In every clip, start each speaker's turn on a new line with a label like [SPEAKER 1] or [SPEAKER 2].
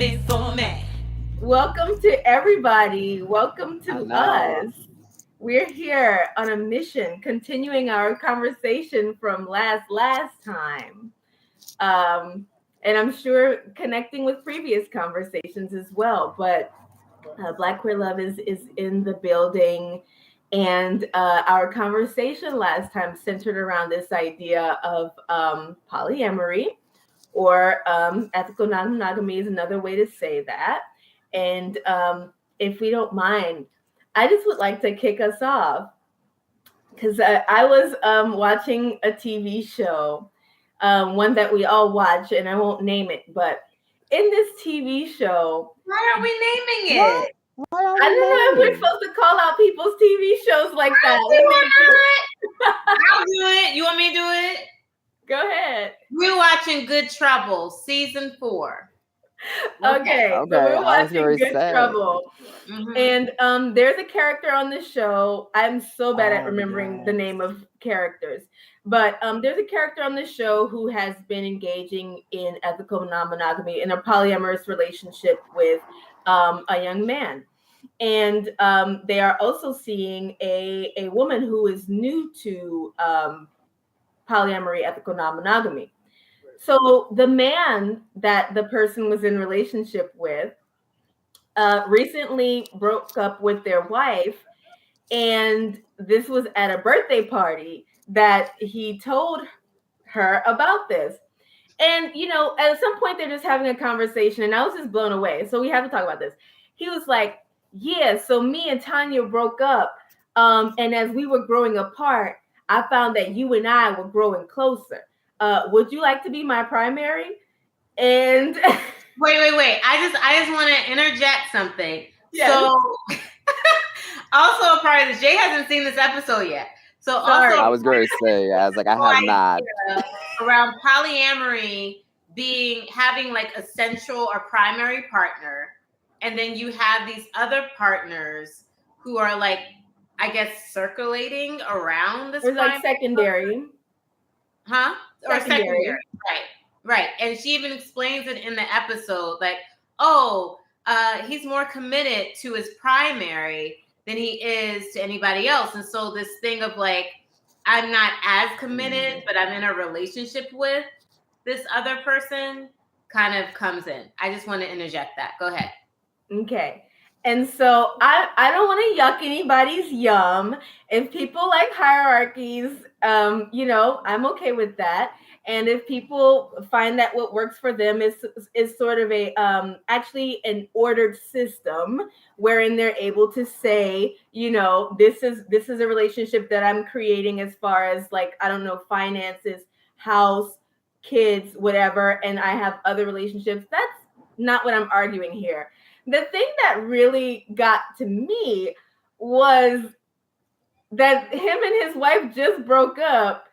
[SPEAKER 1] been so mad.
[SPEAKER 2] Welcome to everybody. Welcome to us. We're here on a mission, continuing our conversation from last time. And I'm sure connecting with previous conversations as well. But Black Queer Love is in the building. And our conversation last time centered around this idea of polyamory, or ethical non-monogamy is another way to say that. And if we don't mind, I just would like to kick us off because I was watching a TV show, one that we all watch, and I won't name it, but in this TV show,
[SPEAKER 1] why aren't we naming it?
[SPEAKER 2] I don't know if we're supposed to call out people's TV shows like that.
[SPEAKER 1] I'll do it. You want me to do it?
[SPEAKER 2] Go ahead.
[SPEAKER 1] We're watching Good Trouble, season 4.
[SPEAKER 2] Okay. So we're watching Good Trouble. Mm-hmm. And there's a character on the show. I'm so bad at remembering the name of characters. But there's a character on the show who has been engaging in ethical non-monogamy in a polyamorous relationship with a young man. And they are also seeing a woman who is new to polyamory, ethical non-monogamy. So the man that the person was in relationship with recently broke up with their wife. And this was at a birthday party that he told her about this. And, you know, at some point they're just having a conversation and I was just blown away. So we have to talk about this. He was like, yeah, so me and Tanya broke up. And as we were growing apart, I found that you and I were growing closer. Would you like to be my primary? And
[SPEAKER 1] wait. I just want to interject something. Yes. So also a part of this, Jay hasn't seen this episode yet. So
[SPEAKER 2] sorry.
[SPEAKER 1] Also
[SPEAKER 3] I was going to say, I was like, I have not.
[SPEAKER 1] Around polyamory having like a central or primary partner, and then you have these other partners who are like, I guess, circulating around this.
[SPEAKER 2] Or like secondary.
[SPEAKER 1] Huh? Or secondary. Right. And she even explains it in the episode, like, he's more committed to his primary than he is to anybody else. And so this thing of like, I'm not as committed, but I'm in a relationship with this other person kind of comes in. I just want to interject that. Go ahead.
[SPEAKER 2] Okay. And so I don't want to yuck anybody's yum. If people like hierarchies, I'm okay with that. And if people find that what works for them is sort of a actually an ordered system wherein they're able to say, this is a relationship that I'm creating as far as like, I don't know, finances, house, kids, whatever, and I have other relationships. That's not what I'm arguing here. The thing that really got to me was that him and his wife just broke up.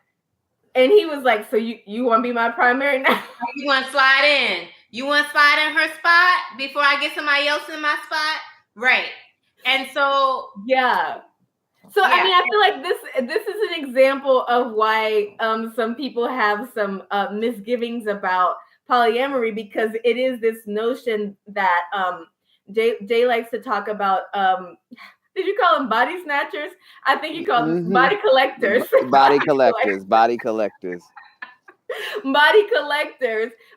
[SPEAKER 2] And he was like, so you want to be my primary now?
[SPEAKER 1] You want to slide in? You want to slide in her spot before I get somebody else in my spot? Right. And so...
[SPEAKER 2] Yeah. So, yeah. I mean, I feel like this is an example of why some people have some misgivings about polyamory, because it is this notion that Jay likes to talk about... did you call them body snatchers? I think you call them body collectors.
[SPEAKER 3] Body collectors. Body collectors.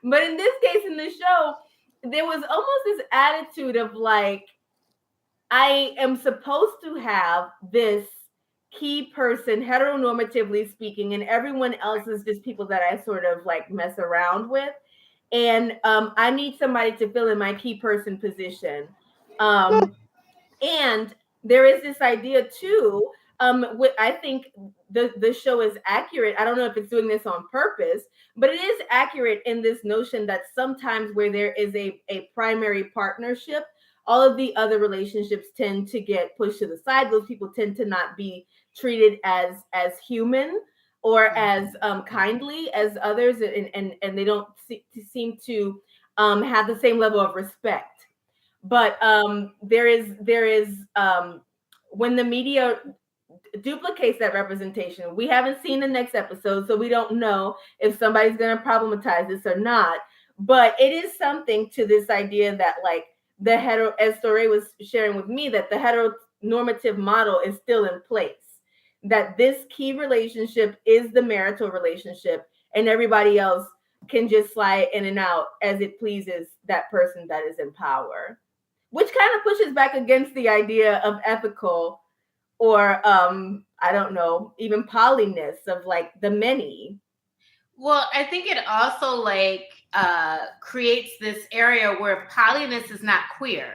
[SPEAKER 2] But in this case, in the show, there was almost this attitude of like, I am supposed to have this key person, heteronormatively speaking, and everyone else is just people that I sort of like mess around with. And I need somebody to fill in my key person position. And there is this idea too, I think the show is accurate. I don't know if it's doing this on purpose, but it is accurate in this notion that sometimes where there is a primary partnership, all of the other relationships tend to get pushed to the side. Those people tend to not be treated as human or as kindly as others, and they don't seem to have the same level of respect. But there is when the media duplicates that representation. We haven't seen the next episode, so we don't know if somebody's going to problematize this or not. But it is something to this idea that like the as Stora was sharing with me, that the heteronormative model is still in place, that this key relationship is the marital relationship, and everybody else can just slide in and out as it pleases that person that is in power, which kind of pushes back against the idea of ethical, or I don't know, even polyness of like the many.
[SPEAKER 1] Well, I think it also like creates this area where polyness is not queer,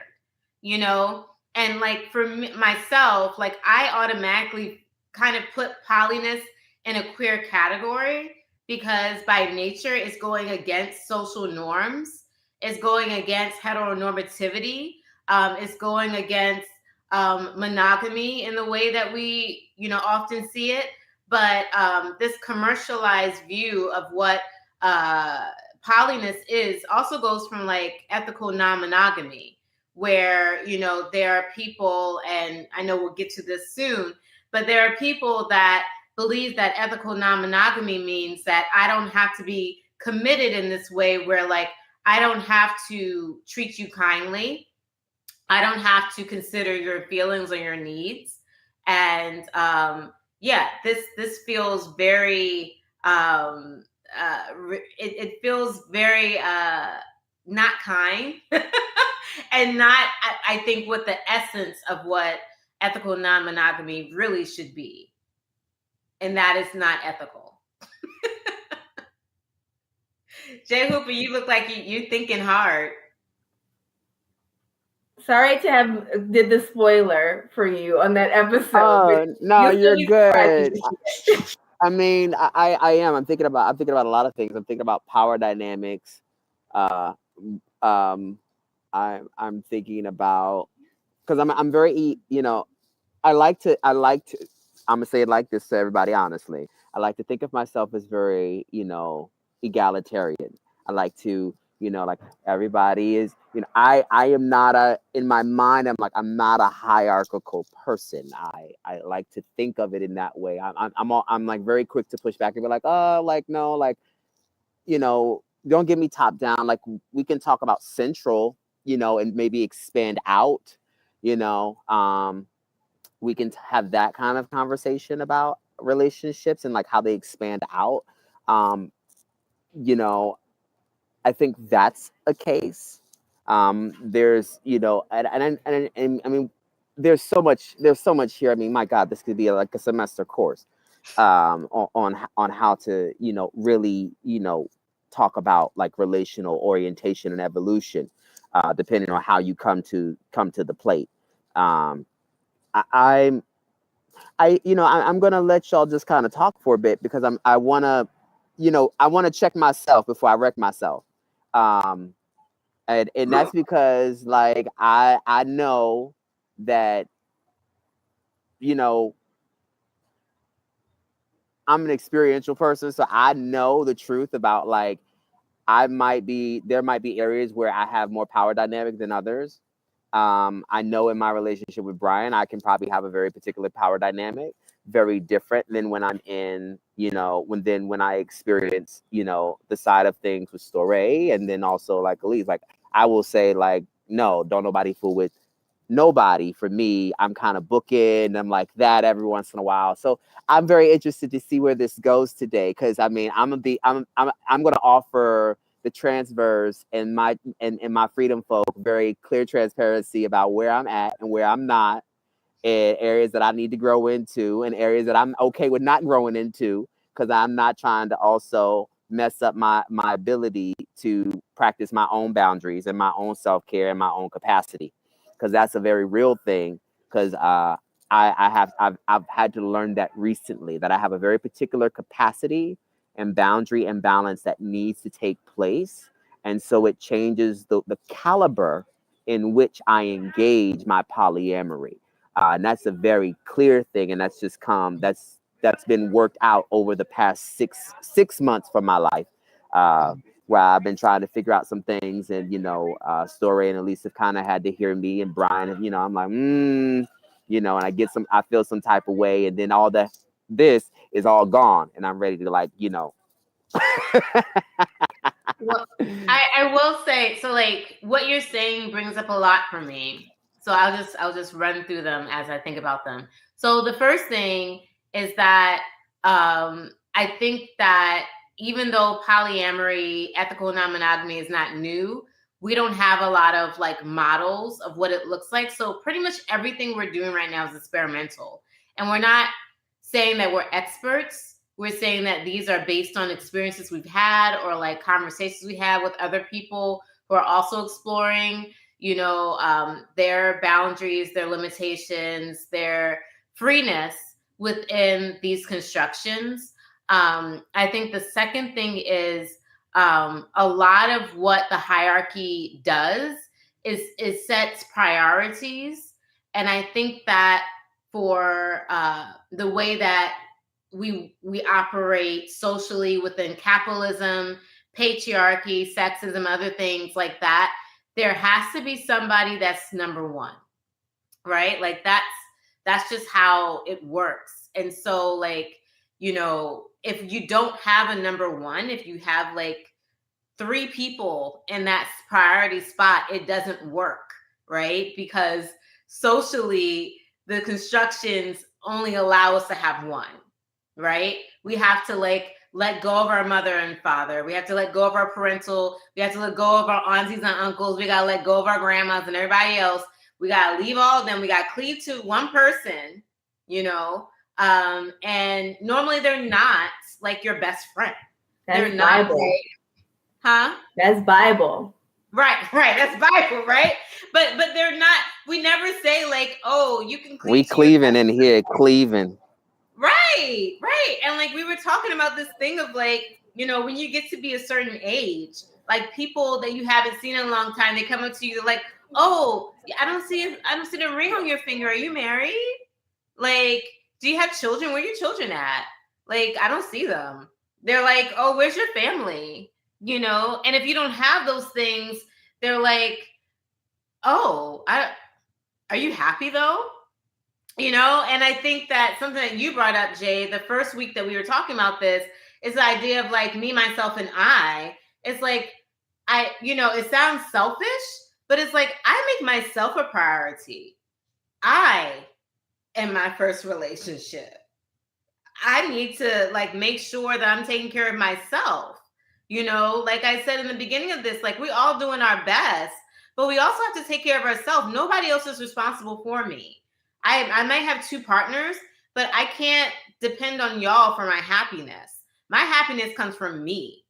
[SPEAKER 1] you know? And like for me, myself, like I automatically kind of put polyness in a queer category because by nature it's going against social norms, it's going against heteronormativity, it's going against monogamy in the way that we, you know, often see it. But this commercialized view of what polyness is also goes from like ethical non-monogamy, where, you know, there are people, and I know we'll get to this soon, but there are people that believe that ethical non-monogamy means that I don't have to be committed in this way where like I don't have to treat you kindly. I don't have to consider your feelings or your needs. And yeah, this feels very it feels very not kind and not I think what the essence of what ethical non-monogamy really should be. And that is not ethical. Jay Hooper, you look like you're thinking hard.
[SPEAKER 2] Sorry to have did the spoiler for you on that episode.
[SPEAKER 3] Oh no, you're good. I mean, I am. I'm thinking about a lot of things. I'm thinking about power dynamics. I'm thinking about, because I'm very, you know, I like to I'm gonna say it like this to everybody honestly. I like to think of myself as very, you know, egalitarian. I like to, you know, like everybody is, you know, I am not in my mind, I'm not a hierarchical person. I like to think of it in that way. I'm like very quick to push back and be like, oh, like no, like, you know, don't get me top down. Like we can talk about central, you know, and maybe expand out, you know. We can have that kind of conversation about relationships and like how they expand out. You know, I think that's a case. There's, you know, and I mean, there's so much here. I mean, my God, this could be like a semester course on how to, you know, really, you know, talk about like relational orientation and evolution, depending on how you come to the plate. I'm you know, I'm gonna let y'all just kind of talk for a bit because I wanna, you know, I wanna check myself before I wreck myself. And that's because like I know that, you know, I'm an experiential person, so I know the truth about like there might be areas where I have more power dynamic than others. I know in my relationship with Brian, I can probably have a very particular power dynamic, very different than when I'm in, you know, when I experience, you know, the side of things with Storé, and then also like Elise. Like I will say, like, no, don't nobody fool with nobody. For me, I'm kind of booking. I'm like that every once in a while. So I'm very interested to see where this goes today, because I mean, I'm gonna offer the transverse and my freedom folk very clear transparency about where I'm at and where I'm not, and areas that I need to grow into and areas that I'm okay with not growing into, because I'm not trying to also mess up my ability to practice my own boundaries and my own self-care and my own capacity, because that's a very real thing. Because I've had to learn that recently, that I have a very particular capacity and boundary and balance that needs to take place. And so it changes the caliber in which I engage my polyamory. And that's a very clear thing. And that's just that's been worked out over the past six months for my life, where I've been trying to figure out some things. And, you know, Story and Elise have kind of had to hear me, and Brian, you know, I'm like, you know, and I feel some type of way. And then all this is all gone. And I'm ready to, like, you know,
[SPEAKER 1] Well, I will say, so like what you're saying brings up a lot for me. So I'll just run through them as I think about them. So the first thing is that I think that even though polyamory, ethical non-monogamy is not new, we don't have a lot of like models of what it looks like. So pretty much everything we're doing right now is experimental. And we're not saying that we're experts. We're saying that these are based on experiences we've had or like conversations we had with other people who are also exploring, their boundaries, their limitations, their freeness within these constructions. I think the second thing is a lot of what the hierarchy does is sets priorities. And I think that for the way that we operate socially within capitalism, patriarchy, sexism, other things like that, there has to be somebody that's number one, right? Like that's just how it works. And so like, if you don't have a number one, if you have like 3 people in that priority spot, it doesn't work, right? Because socially, the constructions only allow us to have one, right? We have to like let go of our mother and father. We have to let go of our parental. We have to let go of our aunties and uncles. We got to let go of our grandmas and everybody else. We got to leave all of them. We got to cleave to one person, and normally they're not like your best friend.
[SPEAKER 2] They're not.
[SPEAKER 1] Bible. Huh?
[SPEAKER 2] That's Bible.
[SPEAKER 1] Right. That's Bible, right? But they're not. We never say like, oh, you can cleave.
[SPEAKER 3] We cleaving in here, cleaving.
[SPEAKER 1] Right. And like we were talking about this thing of like, when you get to be a certain age, like people that you haven't seen in a long time, they come up to you, they're like, oh, I don't see the ring on your finger. Are you married? Like, do you have children? Where are your children at? Like, I don't see them. They're like, oh, where's your family? And if you don't have those things, they're like, oh, are you happy though? And I think that something that you brought up, Jay, the first week that we were talking about this is the idea of like me, myself, and I. It's like, it sounds selfish, but it's like, I make myself a priority. I am my first relationship. I need to like make sure that I'm taking care of myself. Like I said in the beginning of this, like we all doing our best, but we also have to take care of ourselves. Nobody else is responsible for me. I might have 2 partners, but I can't depend on y'all for my happiness. My happiness comes from me,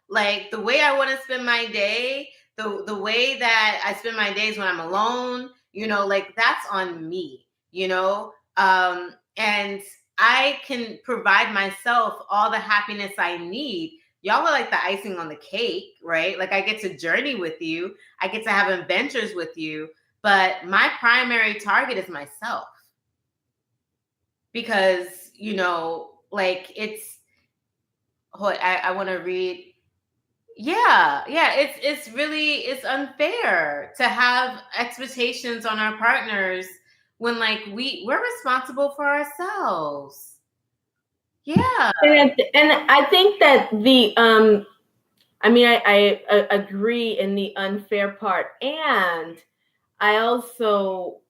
[SPEAKER 1] like the way I want to spend my day, the way that I spend my days when I'm alone, like that's on me, and I can provide myself all the happiness I need. Y'all are like the icing on the cake, right? Like I get to journey with you. I get to have adventures with you. But my primary target is myself. Because, like it's what I want to read. Yeah. It's unfair to have expectations on our partners when like we're responsible for ourselves. Yeah.
[SPEAKER 2] And I think that I agree in the unfair part. And I also,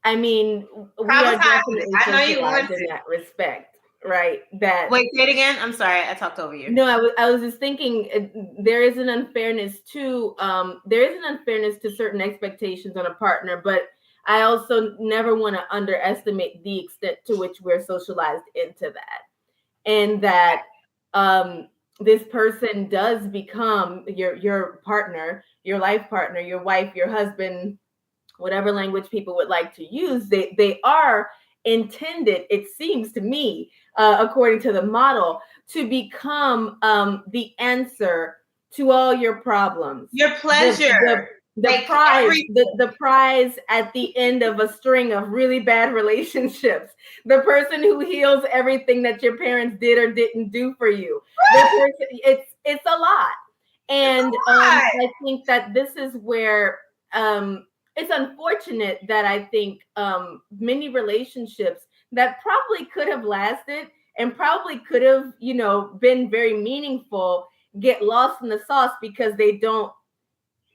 [SPEAKER 2] we are definitely socialized in that respect, right?
[SPEAKER 1] Wait, say it again. I'm sorry, I talked over you.
[SPEAKER 2] No, I was just thinking there is an unfairness to certain expectations on a partner, but I also never want to underestimate the extent to which we're socialized into that, and that this person does become your partner, your life partner, your wife, your husband, whatever language people would like to use. They are intended, it seems to me, according to the model, to become the answer to all your problems,
[SPEAKER 1] your pleasure.
[SPEAKER 2] The prize at the end of a string of really bad relationships. The person who heals everything that your parents did or didn't do for you. It's a lot. And I think that this is where it's unfortunate that I think many relationships that probably could have lasted and probably could have, been very meaningful, get lost in the sauce because they don't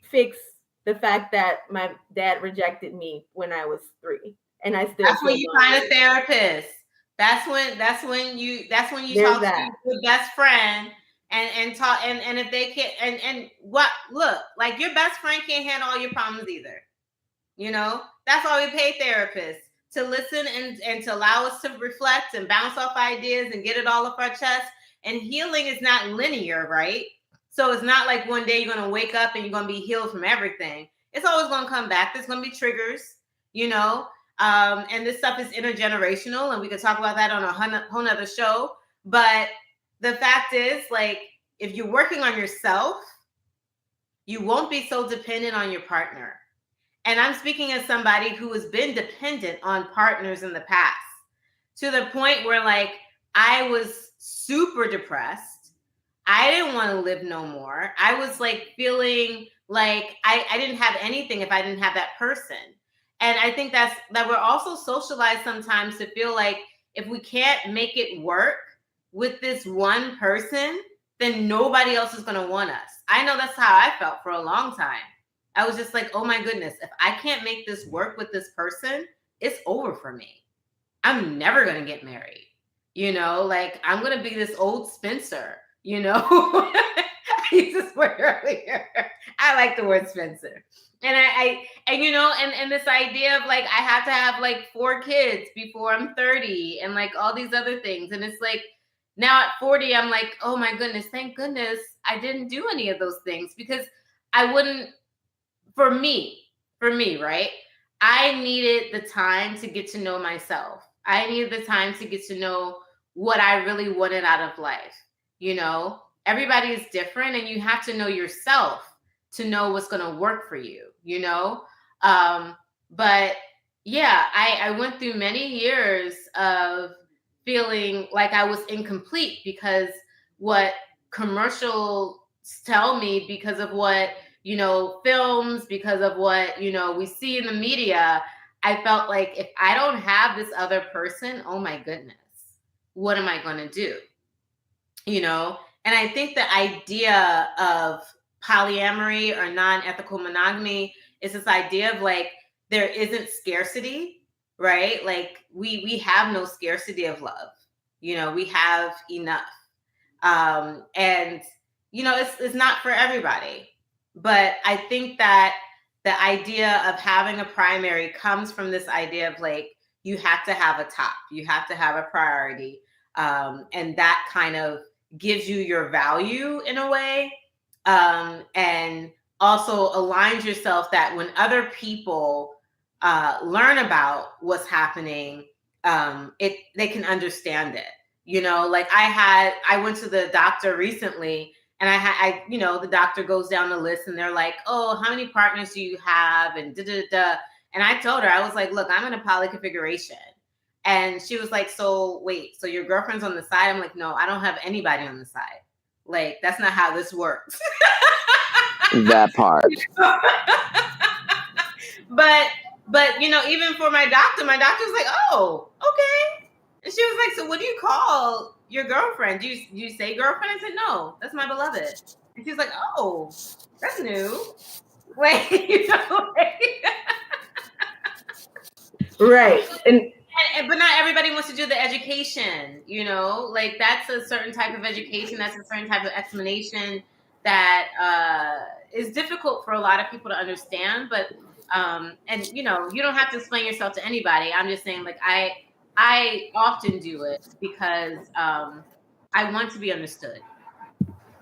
[SPEAKER 2] fix the fact that my dad rejected me when I was 3, and I still.
[SPEAKER 1] That's when you find a therapist. That's when you talk to your best friend and talk and if they can't and what look like your best friend can't handle all your problems either. That's why we pay therapists, to listen and to allow us to reflect and bounce off ideas and get it all off our chest. And healing is not linear, right? So it's not like one day you're going to wake up and you're going to be healed from everything. It's always going to come back. There's going to be triggers, and this stuff is intergenerational, and we could talk about that on a whole nother show. But the fact is, like, if you're working on yourself, you won't be so dependent on your partner. And I'm speaking as somebody who has been dependent on partners in the past, to the point where, like, I was super depressed. I didn't want to live no more. I was like feeling like I didn't have anything if I didn't have that person. And I think that we're also socialized sometimes to feel like if we can't make it work with this one person, then nobody else is going to want us. I know that's how I felt for a long time. I was just like, oh my goodness, if I can't make this work with this person, it's over for me. I'm never going to get married. Like, I'm going to be this old Spencer, I used to swear earlier. I like the word Spencer. And this idea of like, I have to have like 4 kids before I'm 30 and like all these other things. And it's like, now at 40, I'm like, oh my goodness, thank goodness I didn't do any of those things, because I wouldn't, for me, right? I needed the time to get to know myself. I needed the time to get to know what I really wanted out of life. Everybody is different, and you have to know yourself to know what's going to work for you, But yeah, I went through many years of feeling like I was incomplete because what commercials tell me, because of what, films, because of what, we see in the media. I felt like if I don't have this other person, oh my goodness, what am I going to do? And I think the idea of polyamory or non-ethical monogamy is this idea of like, there isn't scarcity, right? Like we have no scarcity of love. We have enough. And it's not for everybody. But I think that the idea of having a primary comes from this idea of like, you have to have a top, you have to have a priority. And that kind of gives you your value in a way. And also aligns yourself that when other people learn about what's happening, they can understand it. Like I went to the doctor recently, and the doctor goes down the list, and they're like, oh, how many partners do you have? And And I told her, I was like, look, I'm in a poly configuration. And she was like, so wait, so your girlfriend's on the side? I'm like, no, I don't have anybody on the side. Like, that's not how this works.
[SPEAKER 3] That part.
[SPEAKER 1] But even for my doctor was like, oh, okay. And she was like, so what do you call your girlfriend? Do you say girlfriend? I said, no, that's my beloved. And she's like, oh, that's new. Like,
[SPEAKER 2] right.
[SPEAKER 1] But not everybody wants to do the education, like that's a certain type of education. That's a certain type of explanation that is difficult for a lot of people to understand. But, and you don't have to explain yourself to anybody. I'm just saying, like, I often do it because I want to be understood.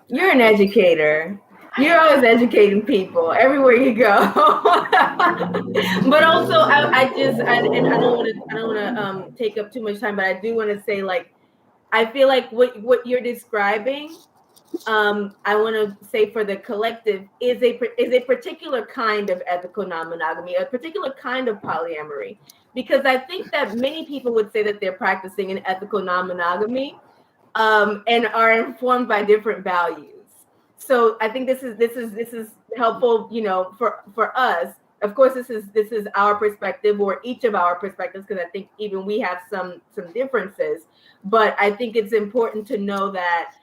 [SPEAKER 2] You're an educator. You're always educating people everywhere you go. But also, I don't want to take up too much time, but I do want to say, like, I feel like what you're describing, I want to say for the collective is a particular kind of ethical non-monogamy, a particular kind of polyamory, because I think that many people would say that they're practicing an ethical non-monogamy, and are informed by different values. So I think this is helpful, for us, of course, this is our perspective, or each of our perspectives, because I think even we have some differences. But I think it's important to know that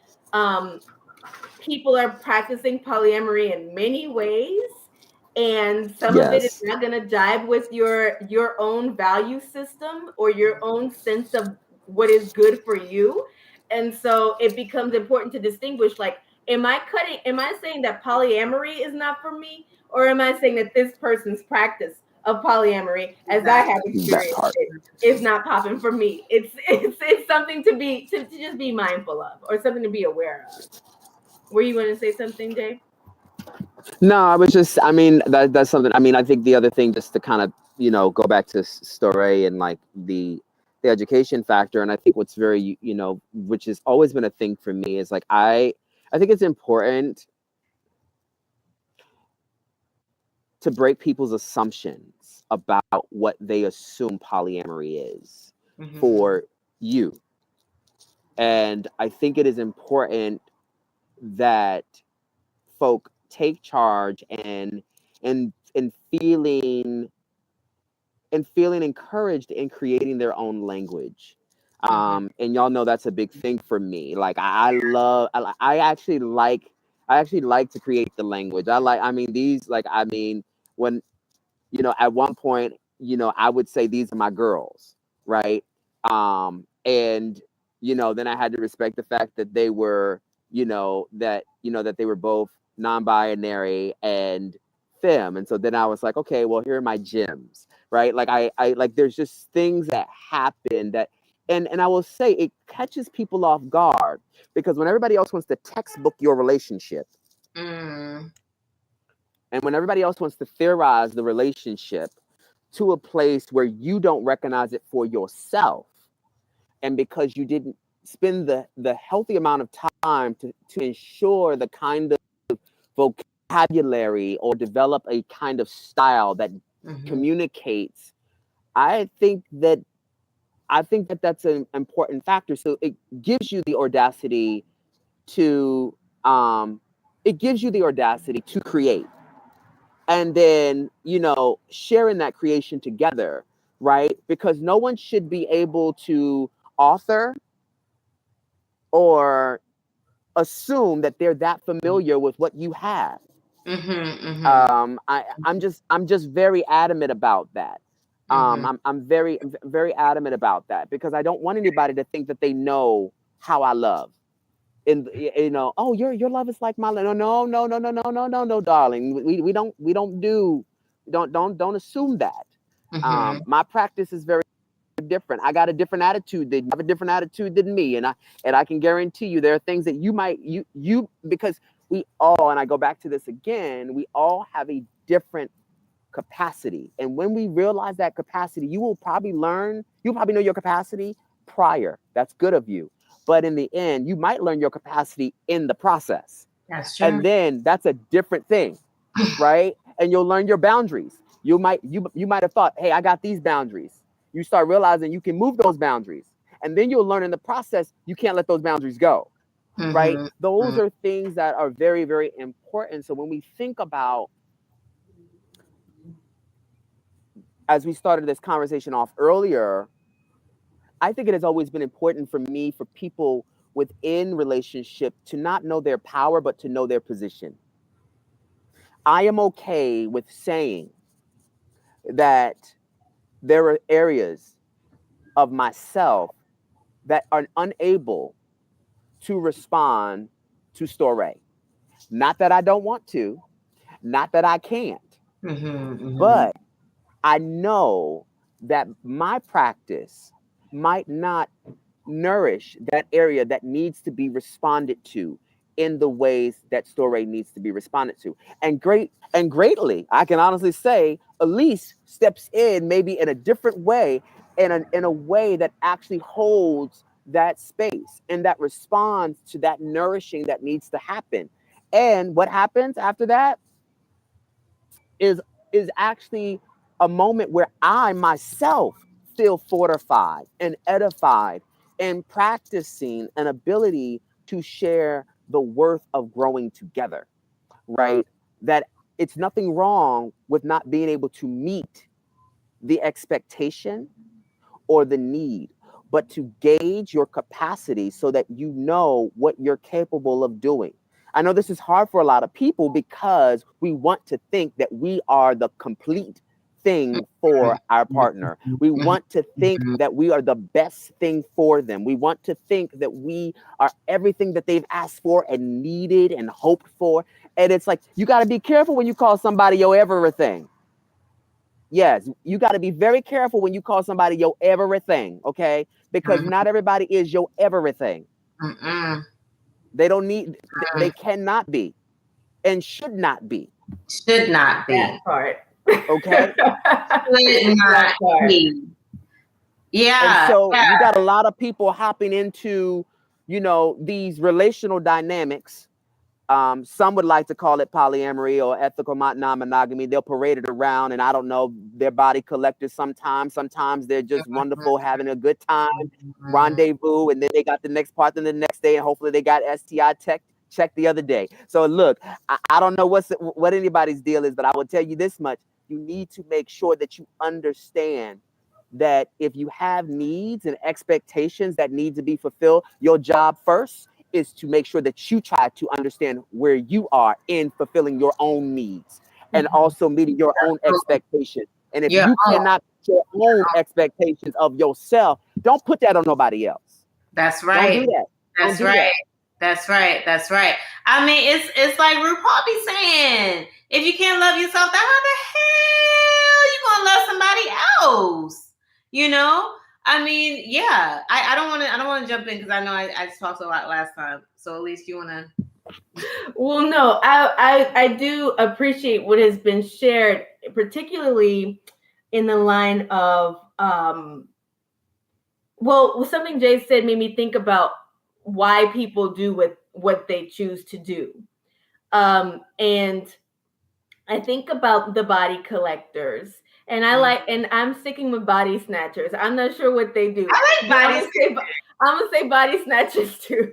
[SPEAKER 2] people are practicing polyamory in many ways, and some of it is not going to jive with your own value system or your own sense of what is good for you. And so it becomes important to distinguish, like, am I saying that polyamory is not for me, or am I saying that this person's practice of polyamory, as I have experienced it, is not popping for me? It's something to just be mindful of, or something to be aware of. Were you going to say something, Jay?
[SPEAKER 3] No, I was just, I mean, that's something. I mean, I think the other thing, just to kind of, go back to Storey and like the education factor. And I think what's very, which has always been a thing for me, is like, I think it's important to break people's assumptions about what they assume polyamory is for you. And I think it is important that folk take charge and feeling encouraged in creating their own language. And y'all know that's a big thing for me. Like I actually like to create the language. When, at one point, I would say these are my girls, right? And then I had to respect the fact that they were, that they were both non-binary and femme. And so then I was like, okay, well, here are my gems, right? Like I like, there's just things that happen that, and I will say, it catches people off guard, because when everybody else wants to textbook your relationship, and when everybody else wants to theorize the relationship to a place where you don't recognize it for yourself, and because you didn't spend the healthy amount of time to ensure the kind of vocabulary or develop a kind of style that communicates, I think that that's an important factor. So it gives you the audacity to create, and then sharing that creation together, right? Because no one should be able to author or assume that they're that familiar with what you have. I'm just very adamant about that. I'm very, very adamant about that, because I don't want anybody to think that they know how I love. And oh, your love is like my love. No, darling. Don't assume that. My practice is very different. I got a different attitude than you have a different attitude than me, and I can guarantee you there are things that you because we all, and I go back to this again, we all have a different capacity. And when we realize that capacity, you'll probably know your capacity prior. That's good of you. But in the end, you might learn your capacity in the process.
[SPEAKER 1] That's true.
[SPEAKER 3] And then that's a different thing, right? And you'll learn your boundaries. You might have thought, hey, I got these boundaries. You start realizing you can move those boundaries. And then you'll learn in the process, you can't let those boundaries go, right? Those are things that are very, very important. So when we think about, as we started this conversation off earlier, I think it has always been important for me, for people within relationship, to not know their power, but to know their position. I am okay with saying that there are areas of myself that are unable to respond to Storey. Not that I don't want to, not that I can't, but I know that my practice might not nourish that area that needs to be responded to in the ways that Storey needs to be responded to. And greatly, I can honestly say, Elise steps in maybe in a different way, in a way that actually holds that space and that responds to that nourishing that needs to happen. And what happens after that is actually a moment where I myself feel fortified and edified and practicing an ability to share the worth of growing together, right? That it's nothing wrong with not being able to meet the expectation or the need, but to gauge your capacity so that you know what you're capable of doing. I know this is hard for a lot of people because we want to think that we are the complete thing for our partner. We want to think that we are the best thing for them. We want to think that we are everything that they've asked for and needed and hoped for. And it's like, you got to be careful when you call somebody your everything. Yes, you got to be very careful when you call somebody your everything, okay? Because not everybody is your everything. They don't need, they cannot be and should not be.
[SPEAKER 1] Should not be.
[SPEAKER 2] That part.
[SPEAKER 3] Okay?
[SPEAKER 1] Should not be. Yeah.
[SPEAKER 3] And so you got a lot of people hopping into, you know, these relational dynamics. Some would like to call it polyamory or ethical non-monogamy. They'll parade it around, and I don't know, they're body collectors sometimes. Sometimes they're just wonderful, having a good time, rendezvous, and then they got the next part the next day, and hopefully they got STI check the other day. So look, I don't know what anybody's deal is, but I will tell you this much. You need to make sure that you understand that if you have needs and expectations that need to be fulfilled, your job first is to make sure that you try to understand where you are in fulfilling your own needs and also meeting your own expectations. And if you cannot meet your own expectations of yourself, don't put that on nobody else.
[SPEAKER 1] That's right.
[SPEAKER 3] Don't do that.
[SPEAKER 1] That's right. That's right. That's right. I mean, it's like RuPaul be saying, if you can't love yourself, then how the hell you gonna love somebody else? You know? I mean, yeah. I don't want to jump in because I know I talked a lot last time. So at least you want to.
[SPEAKER 2] Well, no, I do appreciate what has been shared, particularly in the line of well, something Jay said made me think about why people do what they choose to do. And I think about the body collectors, and and I'm sticking with body snatchers. I'm not sure what they do.
[SPEAKER 1] I like body
[SPEAKER 2] snatchers. I'm gonna say body snatchers too.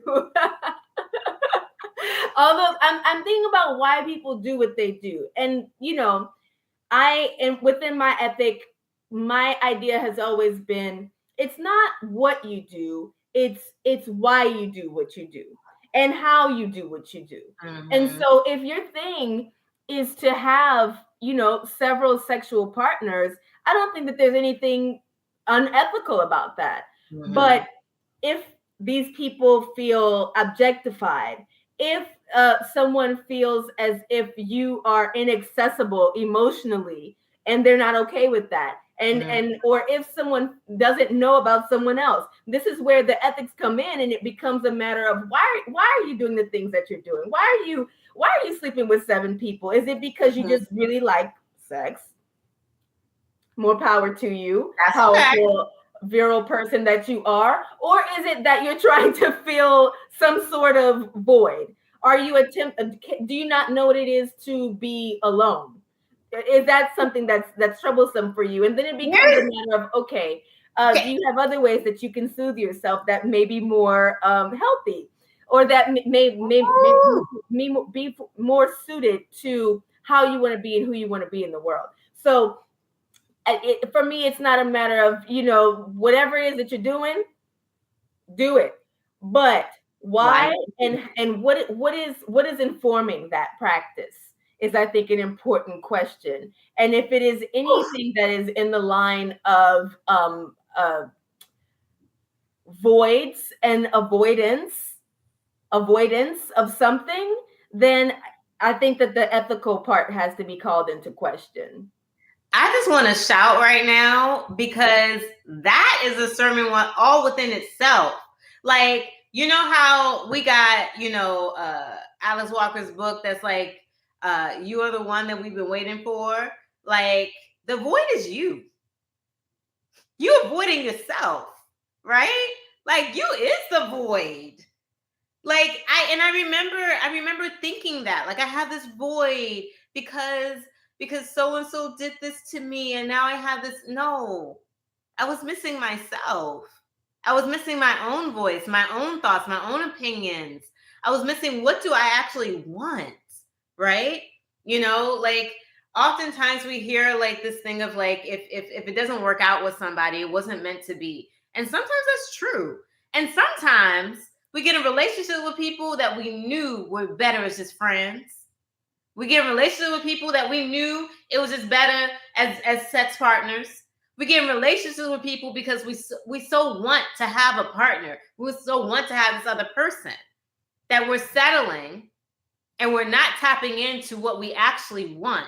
[SPEAKER 2] Although I'm thinking about why people do what they do. And you know, I am within my ethic, my idea has always been it's not what you do, it's why you do what you do and how you do what you do. And so if your thing is to have, you know, several sexual partners, I don't think that there's anything unethical about that. But if these people feel objectified, if someone feels as if you are inaccessible emotionally and they're not okay with that, and or if someone doesn't know about someone else, this is where the ethics come in, and it becomes a matter of why are you doing the things that you're doing? Why are you sleeping with 7 people? Is it because you just really like sex? More power to you.
[SPEAKER 1] That's
[SPEAKER 2] powerful, virile person that you are, or is it that you're trying to fill some sort of void? Are you do you not know what it is to be alone? Is that something that's troublesome for you? And then it becomes a matter of okay, do you have other ways that you can soothe yourself that may be more healthy, or that may be more suited to how you want to be and who you want to be in the world? So for me, it's not a matter of, you know, whatever it is that you're doing, do it. But why and what is informing that practice is, I think, an important question. And if it is anything that is in the line of voids and avoidance of something, then I think that the ethical part has to be called into question.
[SPEAKER 1] I just want to shout right now because that is a sermon all within itself. Like, you know how we got, you know, Alice Walker's book that's like, you are the one that we've been waiting for. Like, the void is you. You avoiding yourself, right? Like, you is the void. Like, I remember thinking that, like, I have this void because so-and-so did this to me and now I have this. No, I was missing myself. I was missing my own voice, my own thoughts, my own opinions. I was missing, what do I actually want? Right? You know, like oftentimes we hear like this thing of like, if it doesn't work out with somebody, it wasn't meant to be. And sometimes that's true. And sometimes we get in relationships with people that we knew were better as just friends. We get in relationships with people that we knew it was just better as sex partners. We get in relationships with people because we so want to have a partner. We so want to have this other person that we're settling and we're not tapping into what we actually want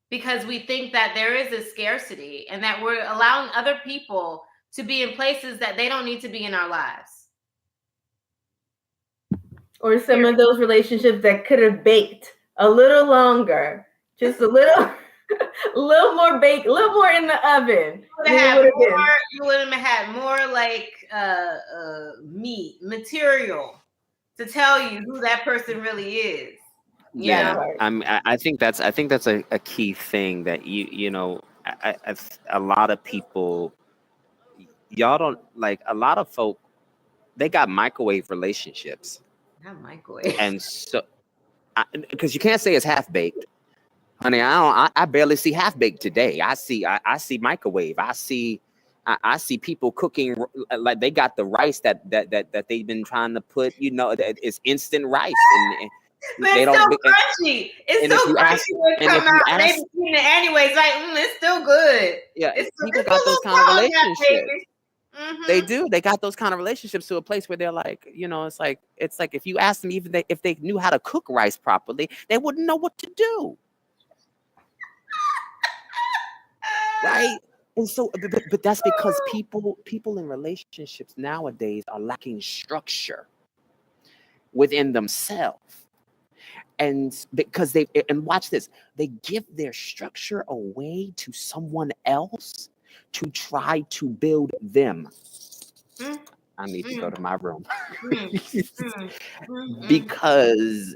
[SPEAKER 1] because we think that there is a scarcity and that we're allowing other people to be in places that they don't need to be in our lives.
[SPEAKER 2] Or some of those relationships that could have baked a little longer, just a little more baked, a little more in the oven.
[SPEAKER 1] You would have had more like meat material to tell you who that person really is.
[SPEAKER 3] I think that's a key thing that you know, a lot of people, y'all don't like, a lot of folk, they got microwave relationships.
[SPEAKER 1] Not microwave.
[SPEAKER 3] And so, because you can't say it's half baked, honey. I barely see half baked today. I see microwave. I see people cooking like they got the rice that they've been trying to put. You know, it's instant rice, and
[SPEAKER 1] but they it's don't. So crunchy. It's so crunchy when it comes out. They be eating it anyways. Like it's still good.
[SPEAKER 3] Yeah, people got those kind of relationships. Mm-hmm. They do. They got those kind of relationships to a place where they're like, you know, it's like if you ask them even if they knew how to cook rice properly, they wouldn't know what to do. Right? And so, but that's because people in relationships nowadays are lacking structure within themselves. And because and watch this, they give their structure away to someone else to try to build them. I need to go to my room. Because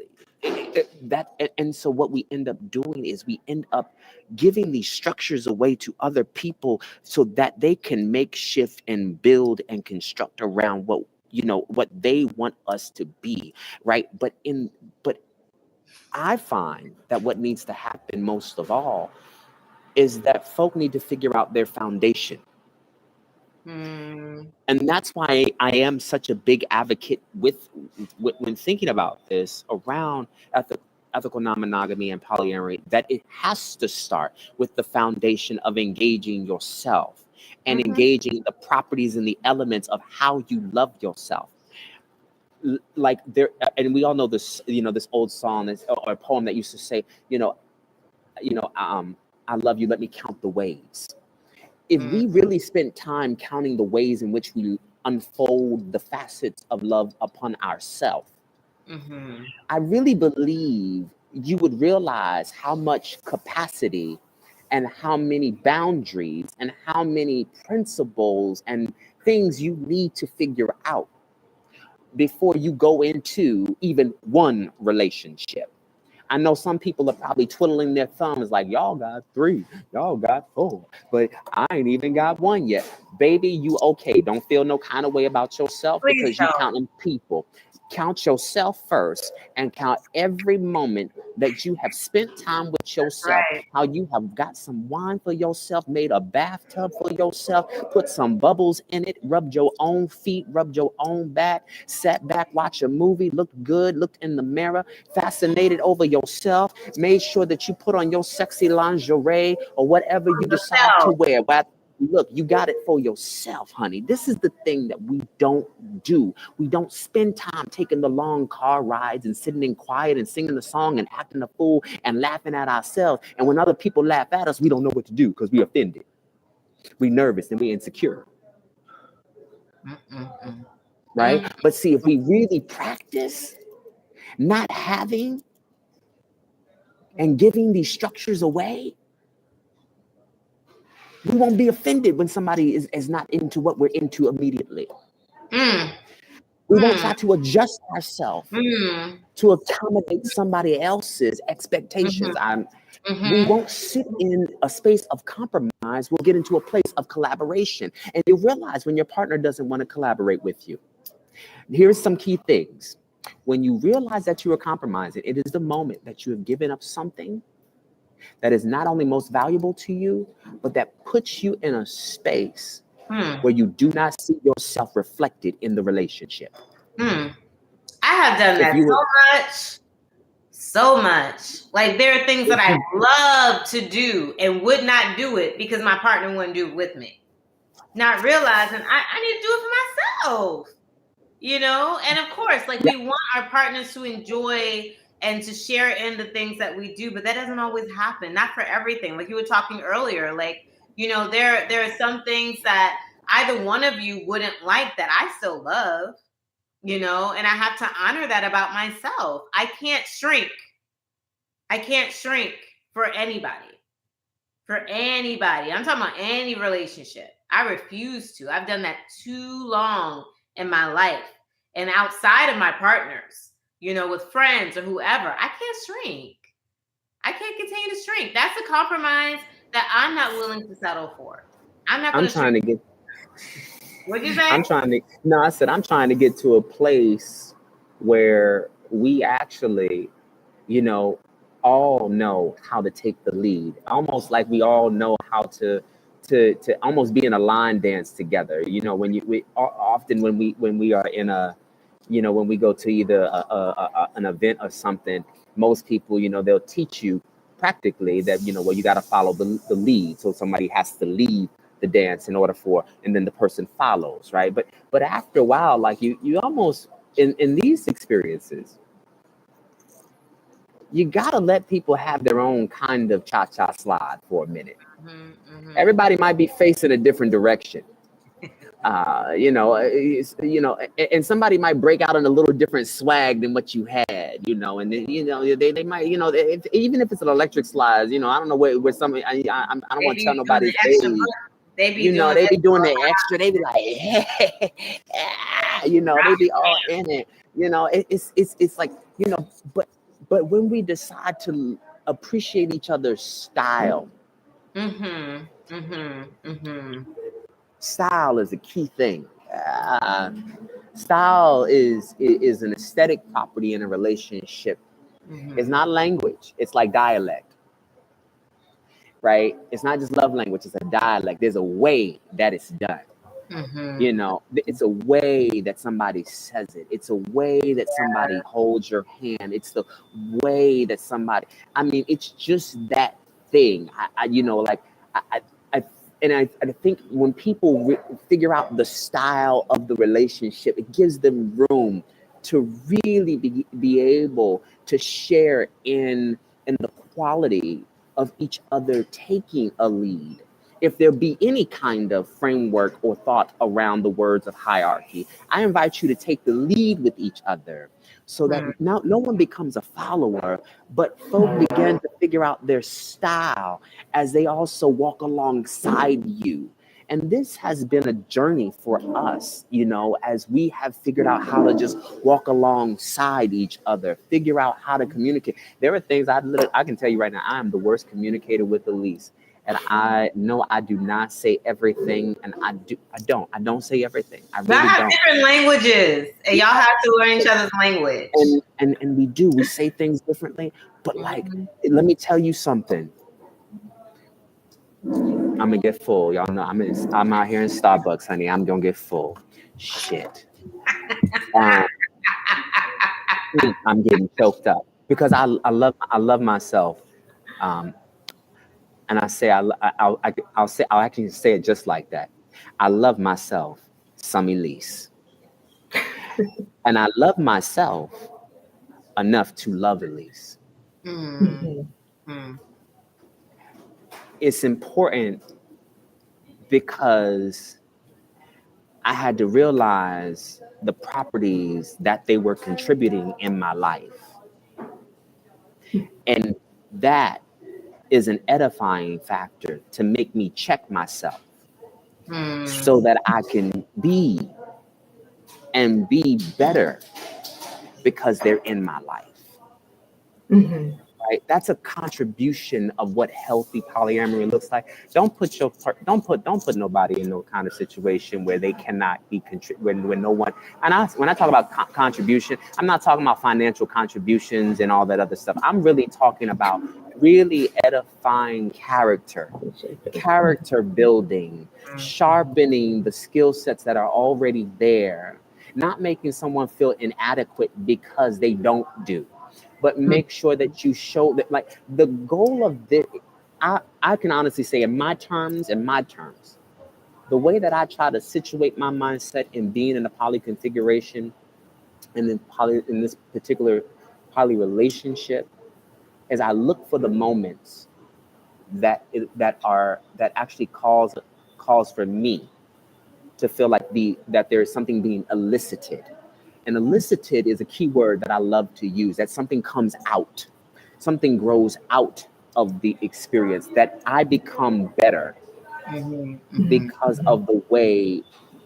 [SPEAKER 3] and so what we end up doing is we end up giving these structures away to other people so that they can make shift and build and construct around what they want us to be, right? But I find that what needs to happen most of all is that folk need to figure out their foundation. And that's why I am such a big advocate with when thinking about this around ethical non-monogamy and polyamory, that it has to start with the foundation of engaging yourself and engaging the properties and the elements of how you love yourself. Like there, and we all know this, this old song or poem that used to say, I love you, let me count the ways. If we really spent time counting the ways in which we unfold the facets of love upon ourselves, I really believe you would realize how much capacity and how many boundaries and how many principles and things you need to figure out before you go into even one relationship. I know some people are probably twiddling their thumbs like, y'all got 3, y'all got 4, but I ain't even got 1 yet. Baby, you okay. Don't feel no kind of way about yourself because you're counting people. Count yourself first and count every moment that you have spent time with yourself. Right. How you have got some wine for yourself, made a bathtub for yourself, put some bubbles in it, rubbed your own feet, rubbed your own back, sat back, watched a movie, looked good, looked in the mirror, fascinated over yourself, made sure that you put on your sexy lingerie or whatever you decide to wear. But look, you got it for yourself, honey. This is the thing that we don't do. We don't spend time taking the long car rides and sitting in quiet and singing the song and acting a fool and laughing at ourselves. And when other people laugh at us, we don't know what to do because we're offended. We're nervous and we're insecure. Right? But see, if we really practice not having and giving these structures away, we won't be offended when somebody is not into what we're into immediately. We won't try to adjust ourselves to accommodate somebody else's expectations. We won't sit in a space of compromise. We'll get into a place of collaboration. And you realize when your partner doesn't want to collaborate with you. Here's some key things. When you realize that you are compromising, it is the moment that you have given up something that is not only most valuable to you, but that puts you in a space where you do not see yourself reflected in the relationship.
[SPEAKER 1] I have done that so much. Like, there are things that I love to do and would not do it because my partner wouldn't do it with me. Not realizing I need to do it for myself, you know? And of course, like, we want our partners to enjoy and to share in the things that we do, but that doesn't always happen. Not for everything. Like you were talking earlier, like, you know, there are some things that either one of you wouldn't like that I still love, you know, and I have to honor that about myself. I can't shrink for anybody. For anybody. I'm talking about any relationship. I refuse to. I've done that too long in my life. And outside of my partners, you know, with friends or whoever, I can't shrink. I can't continue to shrink. That's a compromise that I'm not willing to settle for. I'm trying to get. What'd you say?
[SPEAKER 3] I said I'm trying to get to a place where we actually, you know, all know how to take the lead. Almost like we all know how to almost be in a line dance together. You know, when we are in a, you know, when we go to either an event or something, most people, you know, they'll teach you practically that, you know, well, you got to follow the lead. So somebody has to lead the dance in order for, and then the person follows, right? But after a while, like you almost in these experiences, you gotta let people have their own kind of cha-cha slide for a minute. Everybody might be facing a different direction. You know, and somebody might break out in a little different swag than what you had, you know, and then, you know, they might, you know, even if it's an electric slide, you know, I don't know where somebody, I don't want to tell nobody's age. They be doing the extra. They be like, you know, they be all in it. You know, it's like, you know, but when we decide to appreciate each other's style, style is a key thing. Style is an aesthetic property in a relationship. It's not language. It's like dialect. Right? It's not just love language, it's a dialect. There's a way that it's done. You know, it's a way that somebody says it. It's a way that somebody holds your hand. It's the way that somebody, I mean, it's just that thing. You know, like, I think when people figure out the style of the relationship, it gives them room to really be able to share in the quality of each other taking a lead. If there be any kind of framework or thought around the words of hierarchy, I invite you to take the lead with each other so that now no one becomes a follower, but folk begin to figure out their style as they also walk alongside you. And this has been a journey for us, you know, as we have figured out how to just walk alongside each other, figure out how to communicate. There are things I can tell you right now, I am the worst communicator with the least. And I know I do not say everything, and I don't say everything. I really
[SPEAKER 1] have different languages, and y'all have to learn each other's language.
[SPEAKER 3] And we say things differently. But like, let me tell you something. I'm gonna get full. Y'all know I'm out here in Starbucks, honey. I'm gonna get full. Shit. I'm getting choked up because I love myself. And I say I'll actually say it just like that. I love myself, some Elise, and I love myself enough to love Elise. It's important because I had to realize the properties that they were contributing in my life, and that is an edifying factor to make me check myself so that I can be better because they're in my life. right? That's a contribution of what healthy polyamory looks like. Don't put nobody in no kind of situation where they cannot be when no one. And when I talk about contribution, I'm not talking about financial contributions and all that other stuff. I'm really talking about really edifying character building, sharpening the skill sets that are already there, not making someone feel inadequate because they don't do, but make sure that you show that, like, the goal of this, I can honestly say in my terms, the way that I try to situate my mindset in being in a poly configuration and in this particular poly relationship is I look for the moments that actually calls for me to feel like that there is something being elicited. And elicited is a key word that I love to use. That something comes out, something grows out of the experience, that I become better because of the way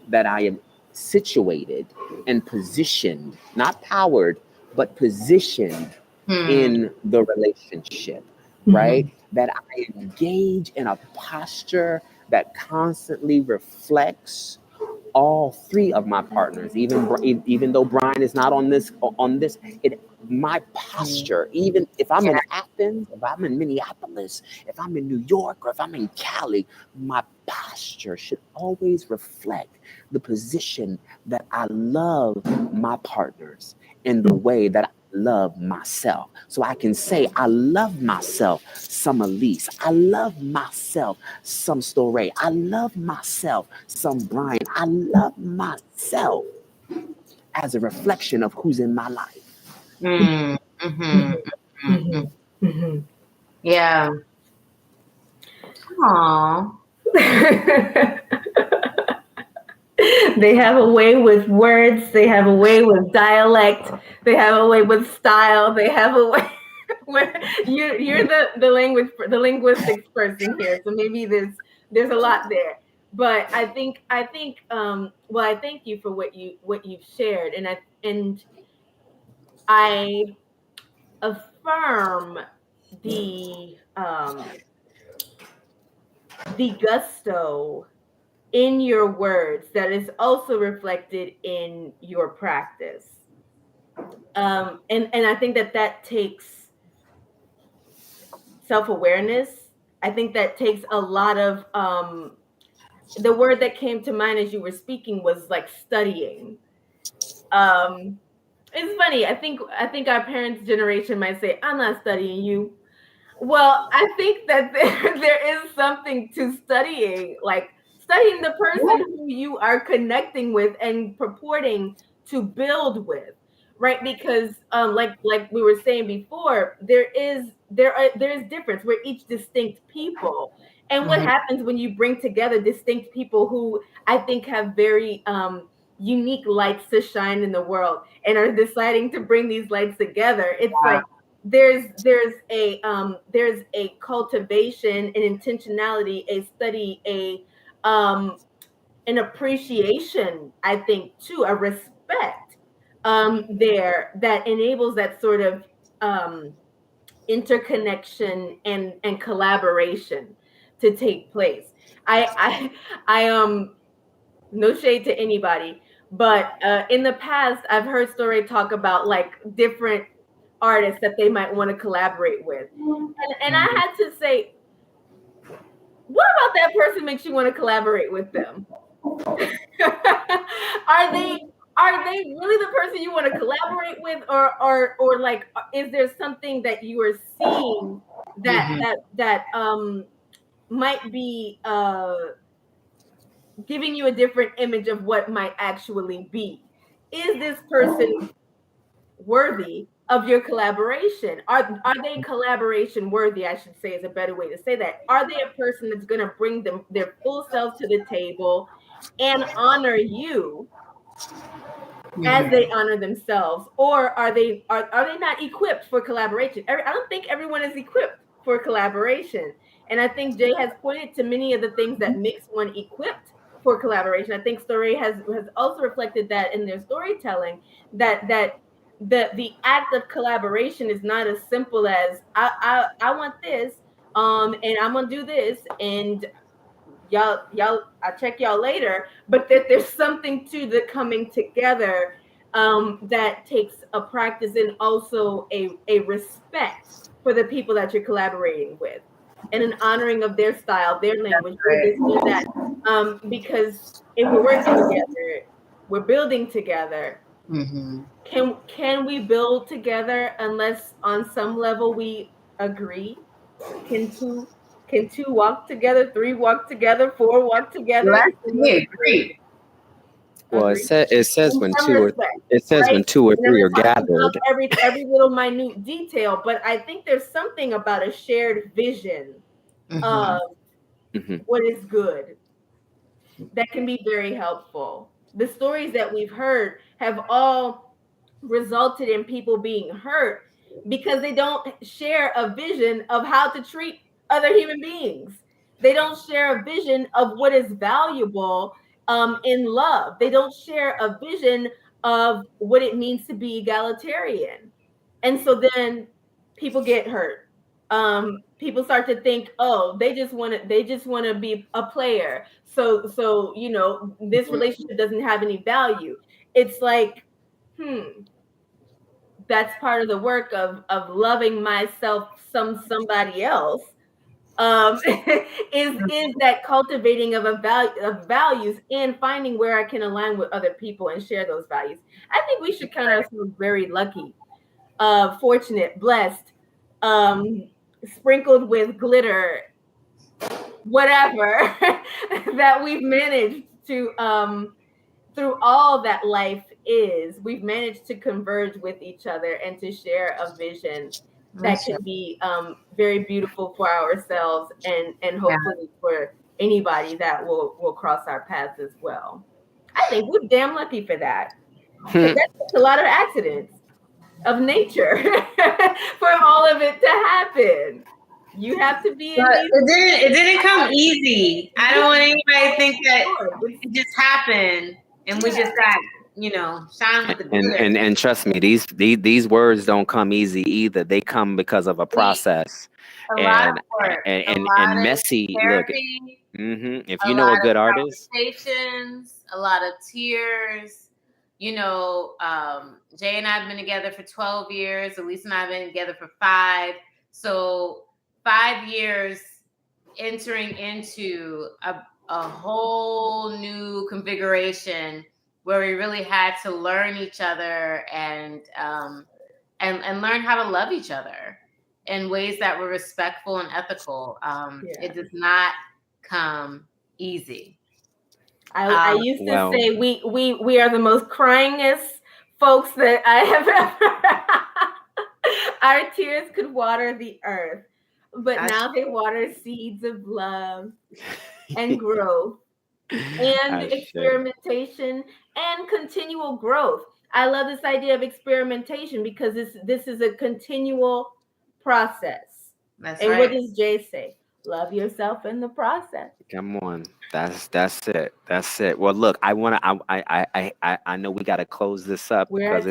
[SPEAKER 3] that I am situated and positioned, not powered, but positioned in the relationship, right? That I engage in a posture that constantly reflects all three of my partners, even though Brian is not on this, my posture, even if I'm in Athens, if I'm in Minneapolis, if I'm in New York, or if I'm in Cali, my posture should always reflect the position that I love my partners in the way that I love myself. So I can say, I love myself, some Elise. I love myself, some Stora. I love myself, some Brian. I love myself as a reflection of who's in my life.
[SPEAKER 1] Yeah. Aww.
[SPEAKER 2] They have a way with words. They have a way with dialect. They have a way with style. They have a way where you're the linguistics person here. So maybe there's a lot there. But I think well, I thank you for what you've shared, and I affirm the gusto in your words that is also reflected in your practice. And I think that takes self-awareness. I think that takes a lot of the word that came to mind as you were speaking was like studying. It's funny. I think our parents' generation might say, "I'm not studying you." Well, I think that there is something to studying, like studying the person who you are connecting with and purporting to build with, right? Because like we were saying before, there is difference. We're each distinct people. And what happens when you bring together distinct people who I think have very unique lights to shine in the world and are deciding to bring these lights together? It's like there's a cultivation, an intentionality, a study, an appreciation, I think, too, a respect there that enables that sort of interconnection and collaboration to take place. I no shade to anybody, but in the past I've heard Story talk about like different artists that they might want to collaborate with, and I had to say, what about that person makes you want to collaborate with them? Are they really the person you want to collaborate with, or like, is there something that you are seeing that might be giving you a different image of what might actually be? Is this person worthy of your collaboration? Are they collaboration worthy, I should say, is a better way to say that. Are they a person that's going to bring them their full self to the table and honor you as they honor themselves? Or are they not equipped for collaboration? I don't think everyone is equipped for collaboration. And I think Jay has pointed to many of the things that makes one equipped for collaboration. I think Story has also reflected that in their storytelling, that the act of collaboration is not as simple as I want this, and I'm gonna do this, and y'all I'll check y'all later. But that there's something to the coming together that takes a practice and also a respect for the people that you're collaborating with, and an honoring of their style, their language, their this, that. Because if we're working together, we're building together.
[SPEAKER 1] Mm-hmm.
[SPEAKER 2] Can we build together unless on some level we agree? Can two walk together, 3 walk together, 4 walk together?
[SPEAKER 1] We agree.
[SPEAKER 3] Well, it says when two or
[SPEAKER 2] And
[SPEAKER 3] three are gathered.
[SPEAKER 2] Every little minute detail, but I think there's something about a shared vision of what is good that can be very helpful. The stories that we've heard have all resulted in people being hurt because they don't share a vision of how to treat other human beings. They don't share a vision of what is valuable in love. They don't share a vision of what it means to be egalitarian. And so then people get hurt. People start to think, oh, they just want to be a player. So you know, this relationship doesn't have any value. It's like, that's part of the work of loving myself, somebody else. Is that cultivating of of values and finding where I can align with other people and share those values. I think we should count ourselves very lucky, fortunate, blessed, sprinkled with glitter, whatever, that we've managed to through all that life is, we've managed to converge with each other and to share a vision that can be very beautiful for ourselves and hopefully for anybody that will cross our paths as well. I think we're damn lucky for that. That's a lot of accidents of nature for all of it to happen. You have to be in these.
[SPEAKER 1] It didn't come easy. I don't want anybody to think that it just happened and we just got, you know, shine with the glitter.
[SPEAKER 3] And trust me, these words don't come easy either. They come because of a process.
[SPEAKER 1] A lot of work.
[SPEAKER 3] And messy.
[SPEAKER 1] Therapy,
[SPEAKER 3] look, if you know a good artist,
[SPEAKER 1] a lot of tears. You know, Jay and I have been together for 12 years. Elise and I have been together for 5. So 5 years entering into a whole new configuration where we really had to learn each other and learn how to love each other in ways that were respectful and ethical. It does not come easy.
[SPEAKER 2] I used to say we are the most cryingest folks that I have ever. Our tears could water the earth, but now they water seeds of love and growth and experimentation and continual growth. I love this idea of experimentation because this is a continual process. What does Jay say? Love yourself in the process.
[SPEAKER 3] Come on. That's it. That's it. Well, look, I know we got to close this up because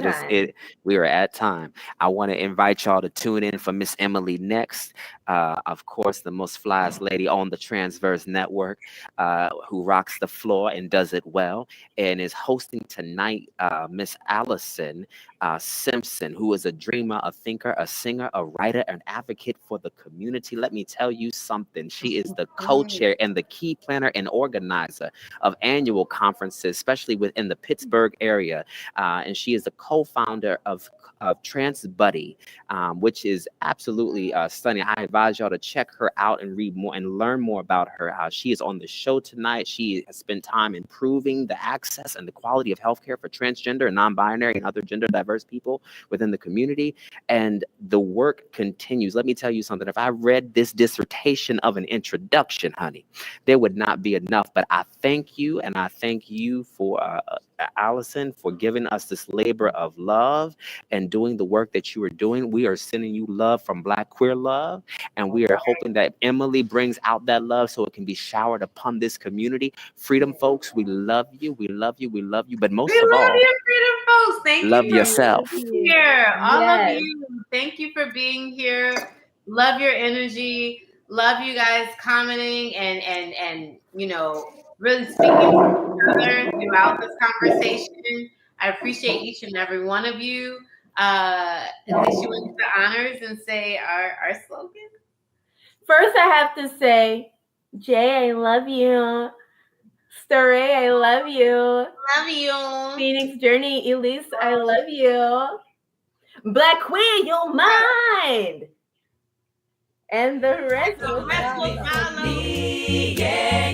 [SPEAKER 3] we are at time. I want to invite y'all to tune in for Miss Emily next. Of course, the most flyest lady on the Transverse Network, who rocks the floor and does it well, and is hosting tonight Miss Allison Simpson, who is a dreamer, a thinker, a singer, a writer, an advocate for the community. Let me tell you something. She is the co-chair and the key planner and organizer of annual conferences, especially within the Pittsburgh area. And she is the co-founder of Trans Buddy, which is absolutely stunning. I advise y'all to check her out and read more and learn more about her. She is on the show tonight. She has spent time improving the access and the quality of healthcare for transgender and non-binary and other gender diverse people within the community. And the work continues. Let me tell you something. If I read this dissertation of an introduction, honey, there would not be enough. But I thank you, and I thank you for Allison for giving us this labor of love and doing the work that you are doing. We are sending you love from Black Queer Love, and we are hoping that Emily brings out that love so it can be showered upon this community. Freedom folks, we love you, we love you, we love you. But most of all,
[SPEAKER 1] Freedom Rose, thank
[SPEAKER 3] Love
[SPEAKER 1] you for
[SPEAKER 3] yourself.
[SPEAKER 1] being here. All of
[SPEAKER 2] Yes.
[SPEAKER 1] you, thank you for being here. Love your energy. Love you guys commenting and really speaking to each other throughout this conversation. I appreciate each and every one of you. At least you went to the honors and say our slogan.
[SPEAKER 2] First, I have to say, Jay, I love you. Stora, I love you.
[SPEAKER 1] Love you.
[SPEAKER 2] Phoenix Journee, Elise, I love you. Black Queen, you'll mind. And the rest will follow.
[SPEAKER 1] Yeah.